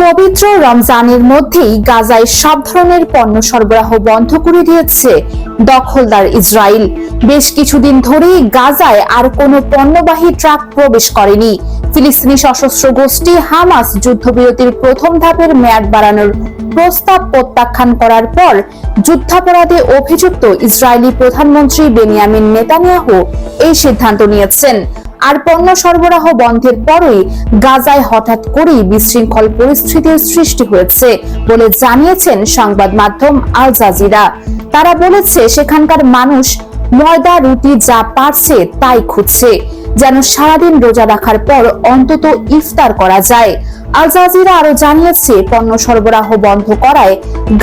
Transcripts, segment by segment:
পবিত্র রমজানের মধ্যেই গাজায় সব ধরনের পণ্য সরবরাহ বন্ধ করে দিয়েছে দখলদার ইসরায়েল। বেশ কিছুদিন ধরেই গাজায় আর কোনো পণ্যবাহী ট্রাক প্রবেশ করেনি। ফিলিস্তিনি সশস্ত্র গোষ্ঠী হামাস যুদ্ধবিরতির প্রথম ধাপের মেয়াদ বাড়ানোর প্রস্তাব প্রত্যাখ্যান করার পর যুদ্ধাপরাধে অভিযুক্ত ইসরায়েলি প্রধানমন্ত্রী বেনিয়ামিন নেতানিয়াহু এই সিদ্ধান্ত নিয়েছেন। আর পণ্য সরবরাহ বন্ধের পরই গাজায় হঠাৎ করেই বিশৃঙ্খল পরিস্থিতির সৃষ্টি হয়েছে বলে জানিয়েছেন সংবাদ মাধ্যম আল জাজিরা। তারা বলেছে সেখানকার মানুষ ময়দা রুটি যা পারছে তাই খুঁজছে, যেন সারাদিন রোজা রাখার পর অন্তত ইফতার করা যায়। আল জাজিরা আরো জানিয়েছে পণ্য সরবরাহ বন্ধ করায়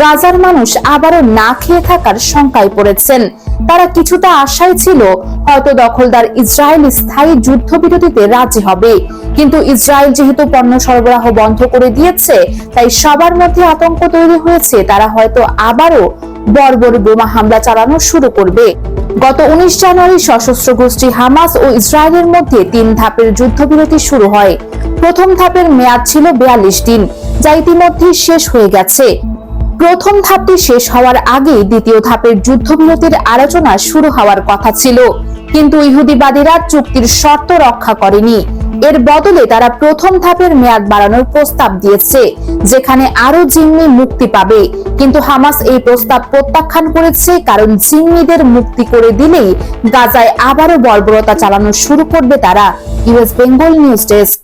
গাজার মানুষ আবারও না খেয়ে থাকার শঙ্কায় পড়েছেন। তারা কিছুটা আশায় ছিল হয়তো দখলদার ইসরায়েল স্থায়ী যুদ্ধবিরতিতে রাজি হবে, কিন্তু ইসরায়েল যেহেতু পণ্য সরবরাহ বন্ধ করে দিয়েছে তাই সবার মধ্যে আতঙ্ক তৈরি হয়েছে তারা হয়তো আবারও বর্বর বোমা হামলা চালানো শুরু করবে। গত 19 জানুয়ারি সশস্ত্র গোষ্ঠী হামাস ও ইসরায়েলের মধ্যে 3 ধাপের যুদ্ধবিরতি শুরু হয়। প্রথম ধাপের মেয়াদ ছিল 42 দিন, যা ইতিমধ্যে শেষ হয়ে গেছে। প্রথম ধাপটি শেষ হওয়ার আগে দ্বিতীয় ধাপের যুদ্ধবিরতির আলোচনা শুরু হওয়ার কথা ছিল, কিন্তু ইহুদিবাদীরা চুক্তির শর্ত রক্ষা করেনি। এর বদলে তারা প্রথম ধাপের মেয়াদ বাড়ানোর প্রস্তাব দিয়েছে, যেখানে আরো জিম্মি মুক্তি পাবে। কিন্তু হামাস এই প্রস্তাব প্রত্যাখ্যান করেছে, কারণ জিম্মিদের মুক্তি করে দিলেই গাজায় আবারও বর্বরতা চালানো শুরু করবে তারা। US Bengal news desk.